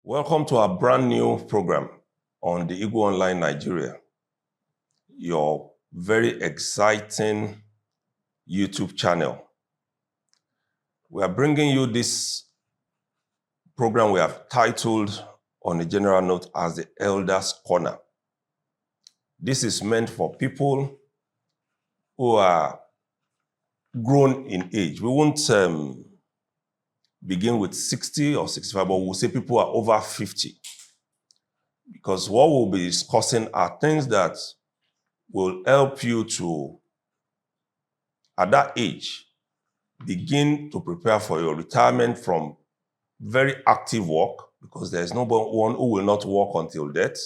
Welcome to our brand new program on the Eagle Online Nigeria, your very exciting YouTube channel. We are bringing you this program we have titled on a general note as the Elders Corner. This is meant for people who are grown in age. We won't begin with 60 or 65, but we'll say people are over 50. Because what we'll be discussing are things that will help you to, at that age, begin to prepare for your retirement from very active work, because there's no one who will not work until death,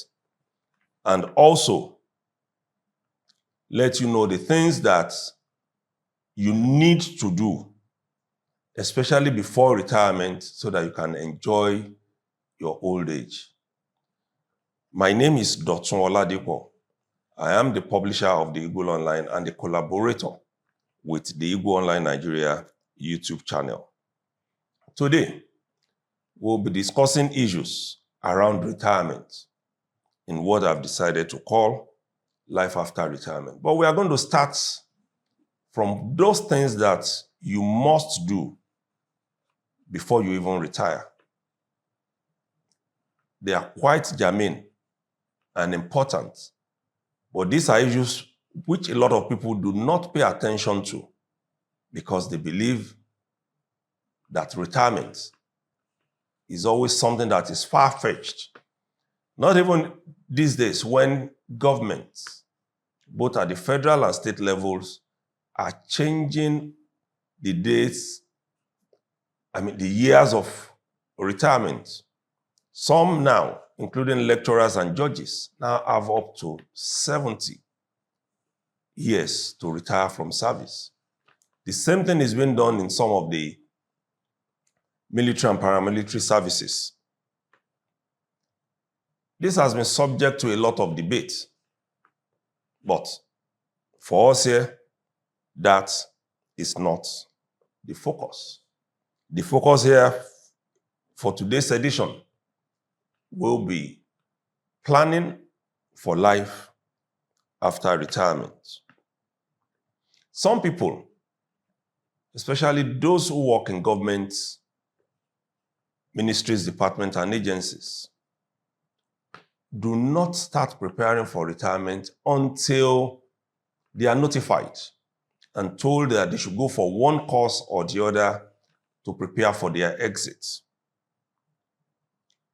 and also let you know the things that you need to do, especially before retirement, so that you can enjoy your old age. My name is Dotun Oladipo. I am the publisher of the Eagle Online and the collaborator with the Eagle Online Nigeria YouTube channel. Today, we'll be discussing issues around retirement in what I've decided to call life after retirement. But we are going to start from those things that you must do before you even retire. They are quite germane and important, but these are issues which a lot of people do not pay attention to because they believe that retirement is always something that is far-fetched. Not even these days when governments, both at the federal and state levels, are changing the dates, the years of retirement. Some now, including lecturers and judges, now have up to 70 years to retire from service. The same thing is being done in some of the military and paramilitary services. This has been subject to a lot of debate, but for us here, that is not the focus. The focus here for today's edition will be planning for life after retirement. Some people, especially those who work in government, ministries, departments, and agencies, do not start preparing for retirement until they are notified and told that they should go for one course or the other to prepare for their exit.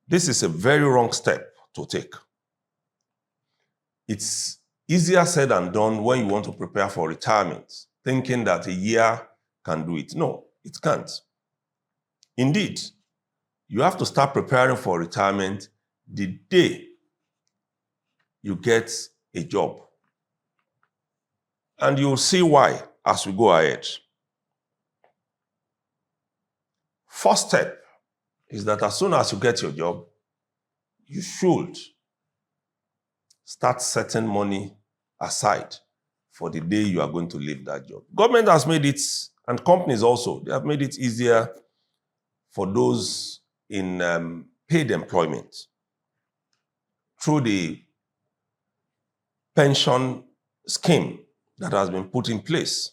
This is a very wrong step to take. It's easier said than done when you want to prepare for retirement, thinking that a year can do it. No, it can't. Indeed, you have to start preparing for retirement the day you get a job. And you'll see why as we go ahead. First step is that as soon as you get your job, you should start setting money aside for the day you are going to leave that job. Government has made it, and companies also, they have made it easier for those in paid employment through the pension scheme that has been put in place.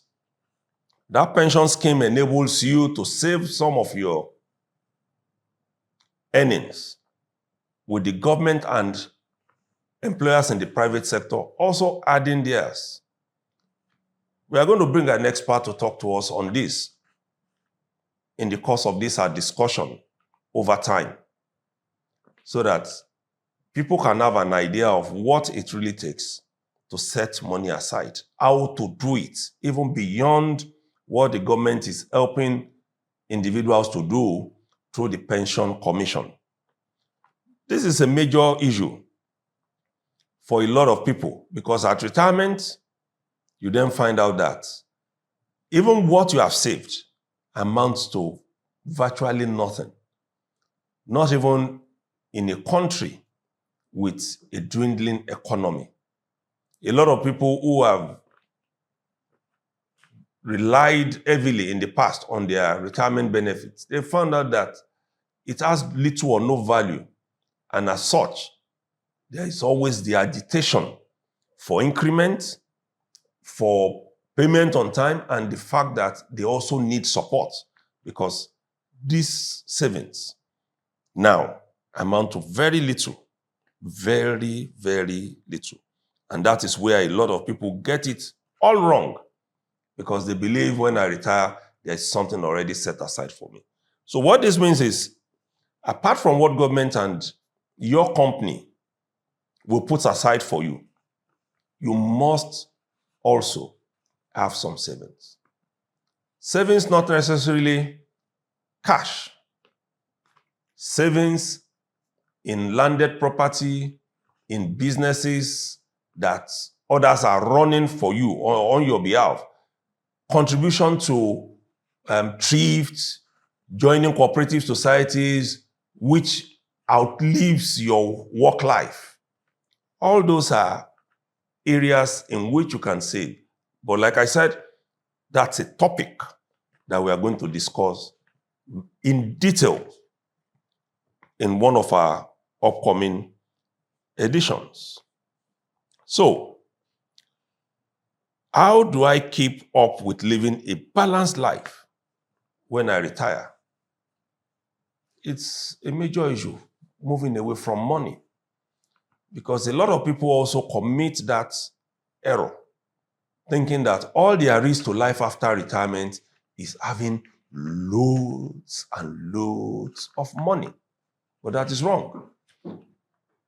That pension scheme enables you to save some of your earnings, with the government and employers in the private sector also adding theirs. We are going to bring an expert to talk to us on this in the course of this our discussion over time, so that people can have an idea of what it really takes to set money aside, how to do it, even beyond what the government is helping individuals to do through the Pension Commission. This is a major issue for a lot of people, because at retirement, you then find out that even what you have saved amounts to virtually nothing, not even in a country with a dwindling economy. A lot of people who have relied heavily in the past on their retirement benefits, they found out that it has little or no value And as such, there is always the agitation for increment, for payment on time, and the fact that they also need support because these savings now amount to very little, very, very little. And that is where a lot of people get it all wrong because they believe when I retire, there's something already set aside for me. So what this means is, apart from what government and your company will put aside for you, you must also have some savings. Savings not necessarily cash. Savings in landed property, in businesses that others are running for you or on your behalf. Contribution to thrift, joining cooperative societies, which outlives your work life. All those are areas in which you can save. But like I said, that's a topic that we are going to discuss in detail in one of our upcoming editions. So, how do I keep up with living a balanced life when I retire? It's a major issue, moving away from money. Because a lot of people also commit that error, thinking that all there is to life after retirement is having loads and loads of money. But that is wrong.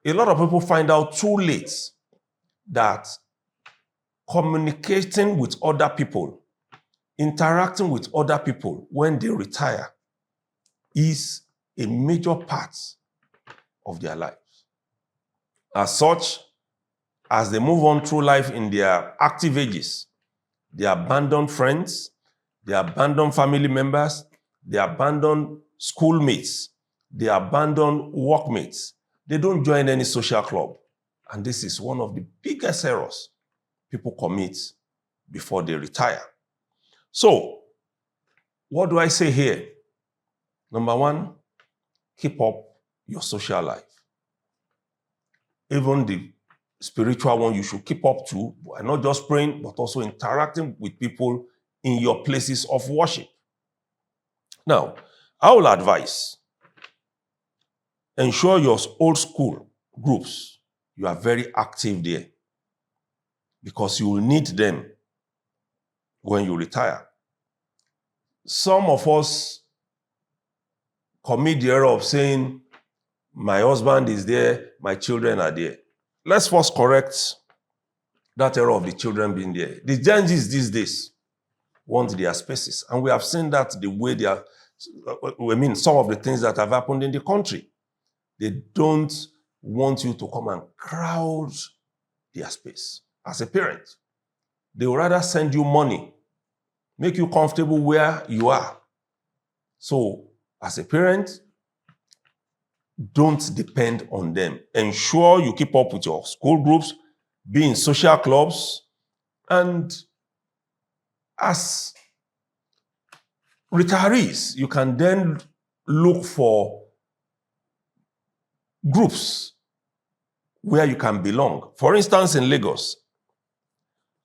A lot of people find out too late that communicating with other people, interacting with other people when they retire is a major part of their lives. As such, as they move on through life in their active ages, they abandon friends, they abandon family members, they abandon schoolmates, they abandon workmates. They don't join any social club. And this is one of the biggest errors people commit before they retire. So, what do I say here? Number one, keep up your social life. Even the spiritual one you should keep up to, and not just praying, but also interacting with people in your places of worship. Now, I will advise, ensure your old school groups, you are very active there because you will need them when you retire. Some of us commit the error of saying, my husband is there, my children are there. Let's first correct that error of the children being there. The Gen Zs these days want their spaces. And we have seen that the way they are, some of the things that have happened in the country. They don't want you to come and crowd their space. As a parent, they would rather send you money, make you comfortable where you are. So, as a parent, don't depend on them. Ensure you keep up with your school groups, be in social clubs, and as retirees, you can then look for groups where you can belong. For instance, in Lagos,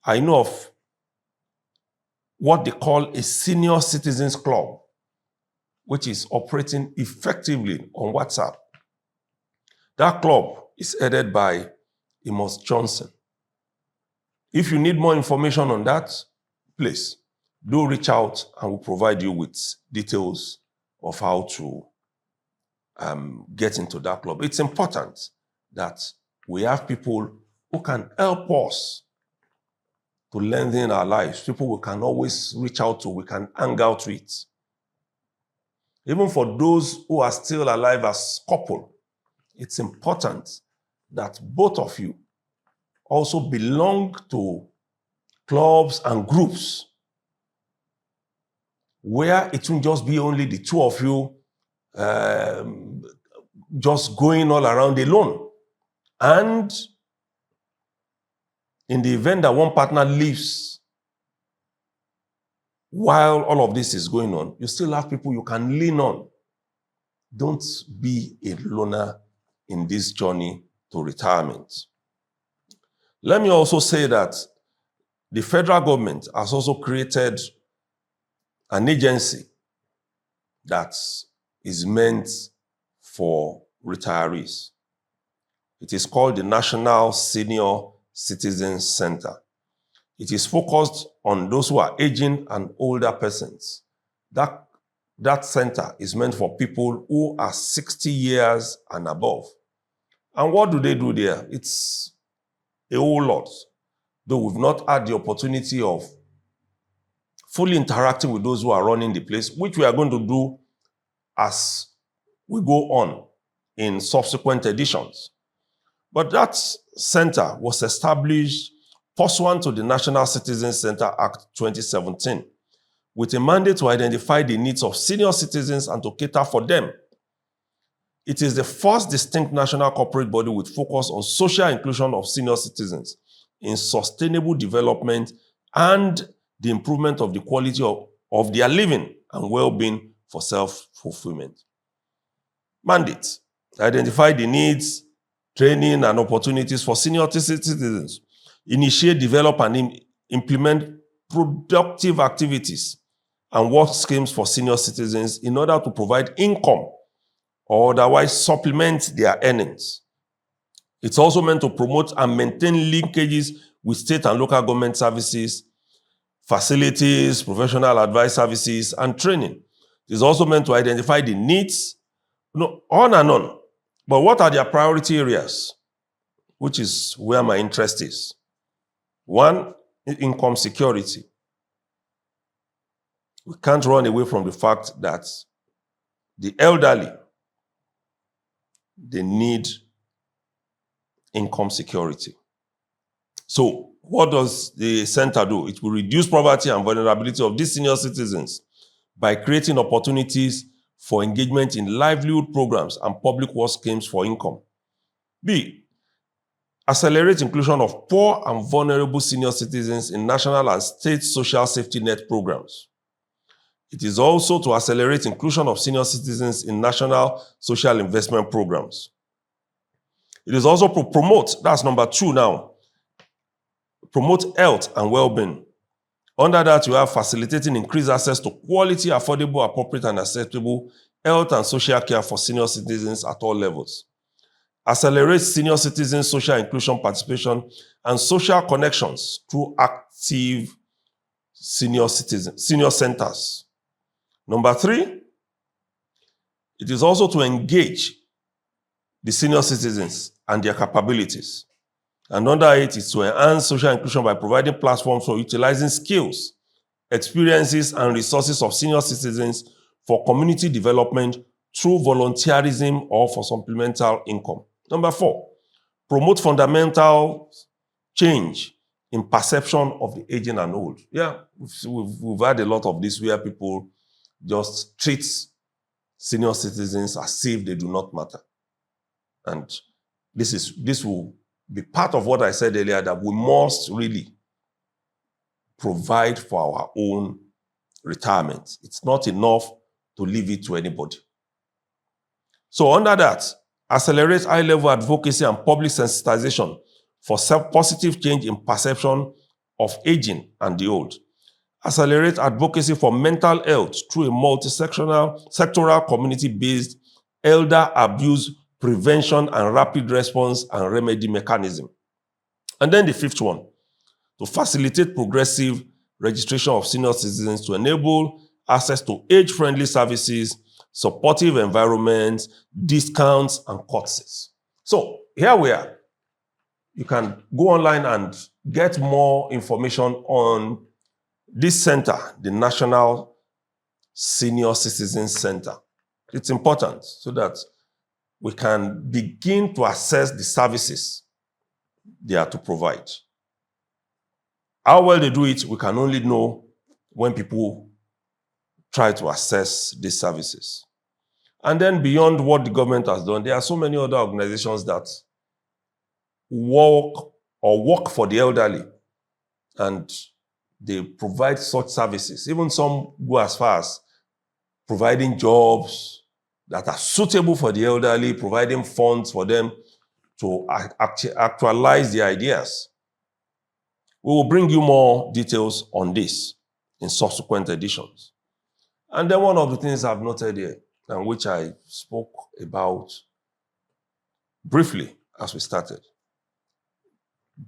I know of what they call a senior citizens club, which is operating effectively on WhatsApp. That club is headed by Amos Johnson. If you need more information on that, please do reach out and we'll provide you with details of how to get into that club. It's important that we have people who can help us to lengthen our lives, people we can always reach out to, we can hang out with. Even for those who are still alive as couple, it's important that both of you also belong to clubs and groups where it won't just be only the two of you just going all around alone. And in the event that one partner leaves while all of this is going on, you still have people you can lean on. Don't be a loner in this journey to retirement. Let me also say that the federal government has also created an agency that is meant for retirees. It is called the National Senior Citizens Center. It is focused on those who are aging and older persons. That center is meant for people who are 60 years and above. And what do they do there? It's a whole lot. Though we've not had the opportunity of fully interacting with those who are running the place, which we are going to do as we go on in subsequent editions. But that center was established pursuant to the National Citizens Center Act 2017, with a mandate to identify the needs of senior citizens and to cater for them. It is the first distinct national corporate body with focus on social inclusion of senior citizens in sustainable development and the improvement of the quality of their living and well-being for self-fulfillment. Mandate: identify the needs, training, and opportunities for senior citizens. Initiate, develop, and implement productive activities and work schemes for senior citizens in order to provide income or otherwise supplement their earnings. It's also meant to promote and maintain linkages with state and local government services, facilities, professional advice services, and training. It is also meant to identify the needs, on and on. But what are their priority areas? Which is where my interest is. One, income security. We can't run away from the fact that the elderly, they need income security. So what does the center do? It will reduce poverty and vulnerability of these senior citizens by creating opportunities for engagement in livelihood programs and public work schemes for income. B, accelerate inclusion of poor and vulnerable senior citizens in national and state social safety net programs. It is also to accelerate inclusion of senior citizens in national social investment programs. It is also to promote, that's number 2 now, promote health and well-being. Under that, you have facilitating increased access to quality, affordable, appropriate, and acceptable health and social care for senior citizens at all levels. Accelerate senior citizen social inclusion, participation, and social connections through active senior centers. Number 3, it is also to engage the senior citizens and their capabilities. And under it is to enhance social inclusion by providing platforms for utilizing skills, experiences, and resources of senior citizens for community development through volunteerism or for supplemental income. Number 4, promote fundamental change in perception of the aging and old. Yeah, we've had a lot of this where people just treat senior citizens as if they do not matter. And this will be part of what I said earlier, that we must really provide for our own retirement. It's not enough to leave it to anybody. So under that, accelerate high-level advocacy and public sensitization for positive change in perception of aging and the old. Accelerate advocacy for mental health through a sectoral community-based elder abuse prevention and rapid response and remedy mechanism. And then the 5th one, to facilitate progressive registration of senior citizens to enable access to age-friendly services, supportive environments, discounts, and courtesies. So here we are. You can go online and get more information on this center, the National Senior Citizens Center. It's important so that we can begin to assess the services they are to provide. How well they do it, we can only know when people try to assess these services. And then beyond what the government has done, there are so many other organizations that work for the elderly, and they provide such services. Even some go as far as providing jobs, that are suitable for the elderly, providing funds for them to actualize their ideas. We will bring you more details on this in subsequent editions. And then one of the things I've noted here, and which I spoke about briefly as we started,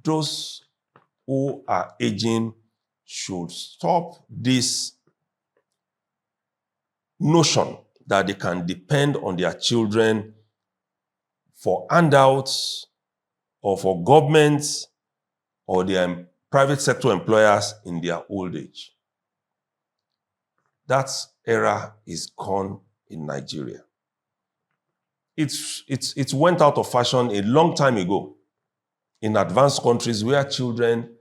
those who are aging should stop this notion that they can depend on their children for handouts or for governments or their private sector employers in their old age. That era is gone in Nigeria. It went out of fashion a long time ago in advanced countries where children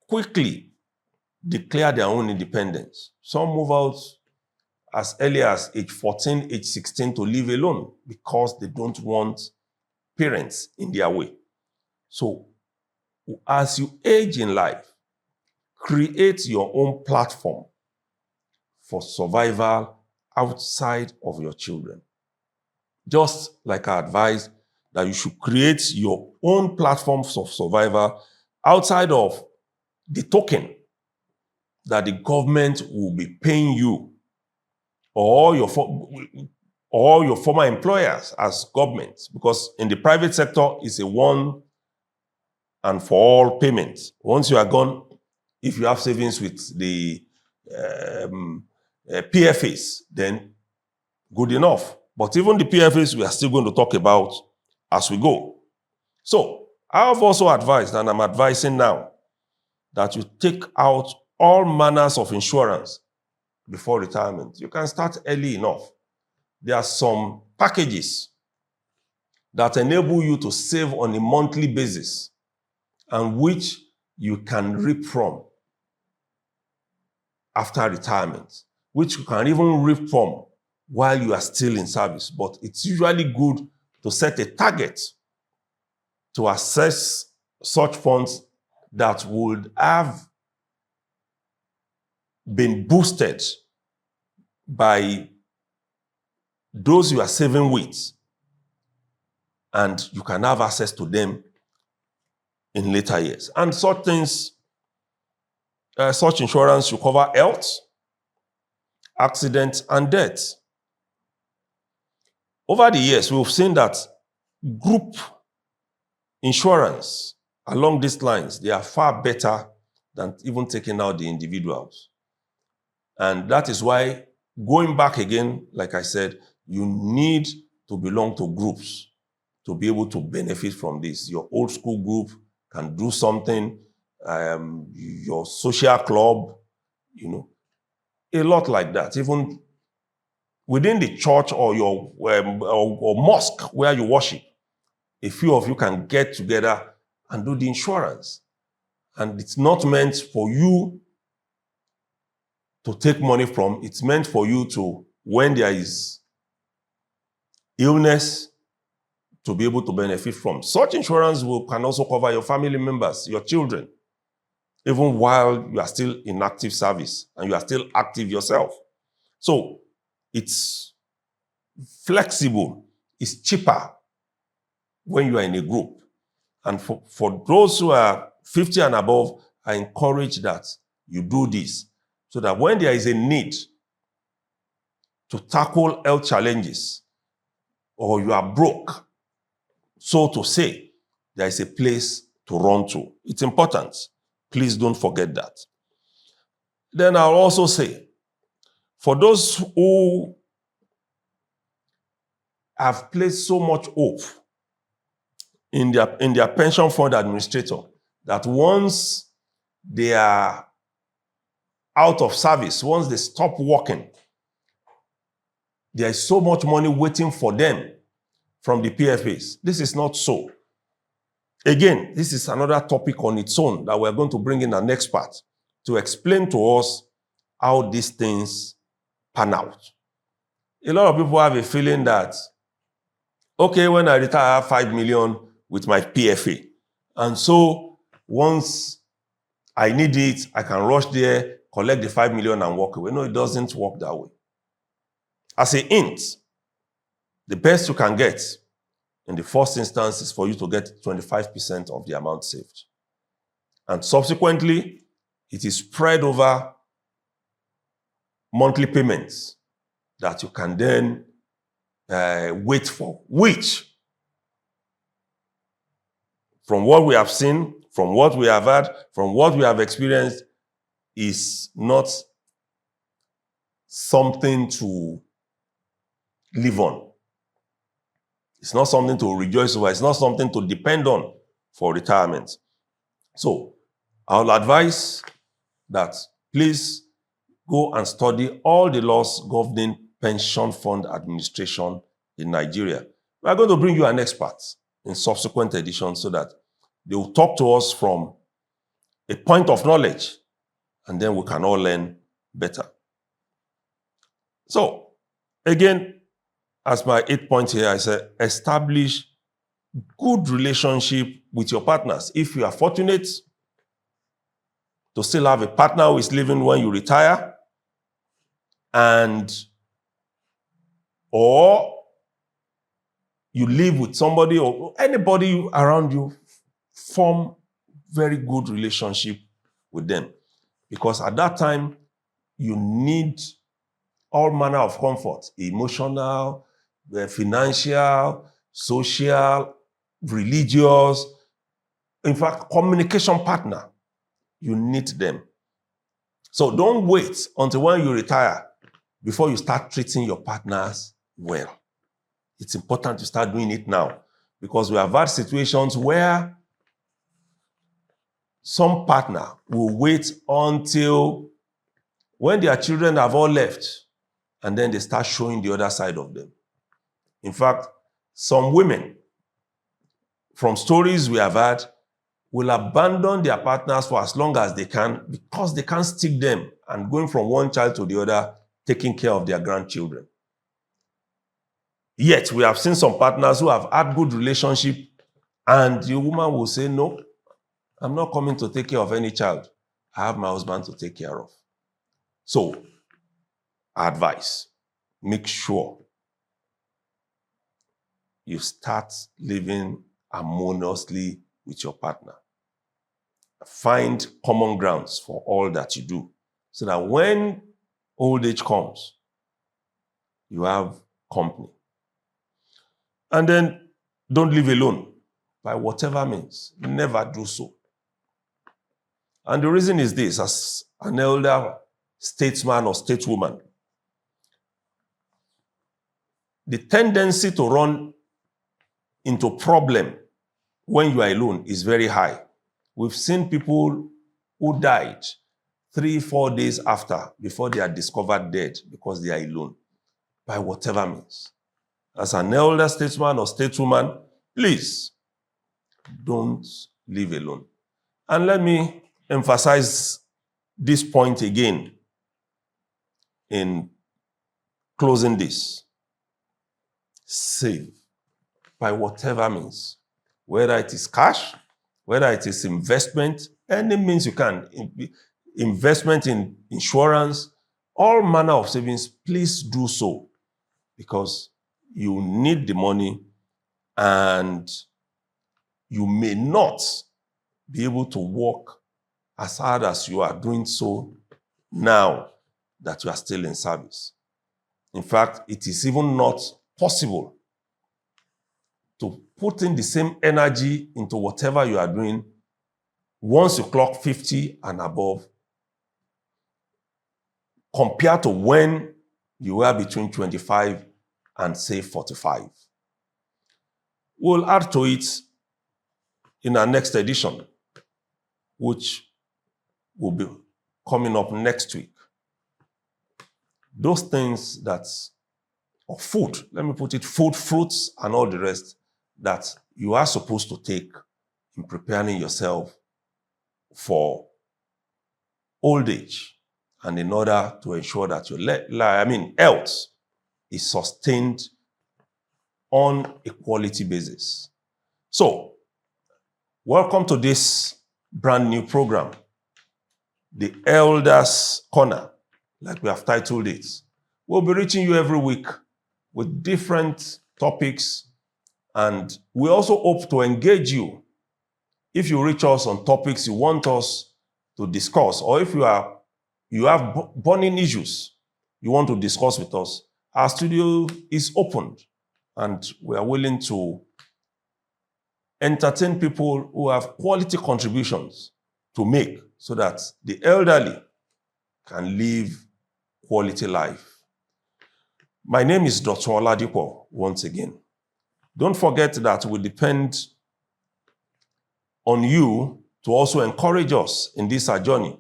quickly declare their own independence. Some move out as early as age 14, age 16 to live alone because they don't want parents in their way. So as you age in life, create your own platform for survival outside of your children. Just like I advised that you should create your own platforms of survival outside of the token that the government will be paying you or your former employers as government, because in the private sector, it's a one and for all payment. Once you are gone, if you have savings with the PFAs, then good enough. But even the PFAs, we are still going to talk about as we go. So I have also advised, and I'm advising now, that you take out all manners of insurance before retirement. You can start early enough. There are some packages that enable you to save on a monthly basis and which you can reap from after retirement, which you can even reap from while you are still in service. But it's usually good to set a target to access such funds that would have been boosted by those you are saving with, and you can have access to them in later years. And such things, such insurance should cover health, accident, and death. Over the years, we've seen that group insurance along these lines, they are far better than even taking out the individuals. And that is why, going back again, like I said, you need to belong to groups to be able to benefit from this. Your old school group can do something, your social club, a lot like that. Even within the church or your or mosque where you worship, a few of you can get together and do the insurance. And it's not meant for you to take money from. It's meant for you to, when there is illness, to be able to benefit from. Such insurance can also cover your family members, your children, even while you are still in active service and you are still active yourself. So it's flexible, it's cheaper when you are in a group. And for those who are 50 and above, I encourage that you do this so that when there is a need to tackle health challenges or you are broke, so to say, there is a place to run to. It's important. Please don't forget that. Then I'll also say, for those who have placed so much hope in their pension fund administrator that once they are out of service, once they stop working, there is so much money waiting for them from the PFAs. This is not so. Again, this is another topic on its own that we're going to bring in an expert to explain to us how these things pan out. A lot of people have a feeling that, okay, when I retire, I have 5 million with my PFA. And so once I need it, I can rush there, collect the 5 million and walk away. No, it doesn't work that way. As a hint, The best you can get in the first instance is for you to get 25% of the amount saved. And subsequently, it is spread over monthly payments that you can then wait for, which, from what we have seen, from what we have had, from what we have experienced, is not something to live on. It's not something to rejoice over. It's not something to depend on for retirement. So I'll advise that please go and study all the laws governing pension fund administration in Nigeria. We are going to bring you an expert in subsequent editions so that they will talk to us from a point of knowledge, and then we can all learn better. So, again, as my 8th point here, I said, establish good relationship with your partners. If you are fortunate to still have a partner who is living when you retire, or you live with somebody or anybody around you, form very good relationship with them. Because at that time, you need all manner of comfort, emotional, financial, social, religious, in fact, communication partner. You need them. So don't wait until when you retire before you start treating your partners well. It's important to start doing it now, because we have had situations where some partner will wait until when their children have all left, and then they start showing the other side of them. In fact, some women, from stories we have had, will abandon their partners for as long as they can because they can't stick them and going from one child to the other, taking care of their grandchildren. Yet, we have seen some partners who have had good relationship, and the woman will say, no, I'm not coming to take care of any child. I have my husband to take care of. So, advice, make sure you start living harmoniously with your partner. Find common grounds for all that you do, so that when old age comes, you have company. And then don't live alone by whatever means. Never do so. And the reason is this: as an elder statesman or stateswoman, the tendency to run into problem when you are alone is very high. We've seen people who died 3-4 days after, before they are discovered dead because they are alone, by whatever means. As an elder statesman or stateswoman, please don't live alone. And let me emphasize this point again in closing this. Save by whatever means, whether it is cash, whether it is investment, any means you can, investment in insurance, all manner of savings, please do so, because you need the money and you may not be able to work as hard as you are doing so now that you are still in service. In fact, it is even not possible to put in the same energy into whatever you are doing once you clock 50 and above, compared to when you were between 25 and say 45. We'll add to it in our next edition, which will be coming up next week. Those things that, or food, let me put it, food, fruits, and all the rest that you are supposed to take in preparing yourself for old age, and in order to ensure that your health is sustained on a quality basis. So, welcome to this brand new program, the Elders Corner, like we have titled it. We'll be reaching you every week with different topics, and we also hope to engage you. If you reach us on topics you want us to discuss, or if you have burning issues you want to discuss with us, our studio is opened, and we are willing to entertain people who have quality contributions to make so that the elderly can live quality life. My name is Dr. Oladipo once again. Don't forget that we depend on you to also encourage us in this journey.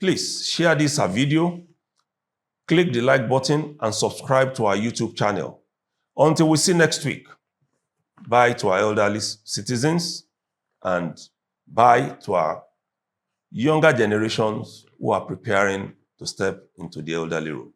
Please share this video, click the like button, and subscribe to our YouTube channel. Until we see next week, bye to our elderly citizens, and bye to our younger generations who are preparing to step into the elderly role.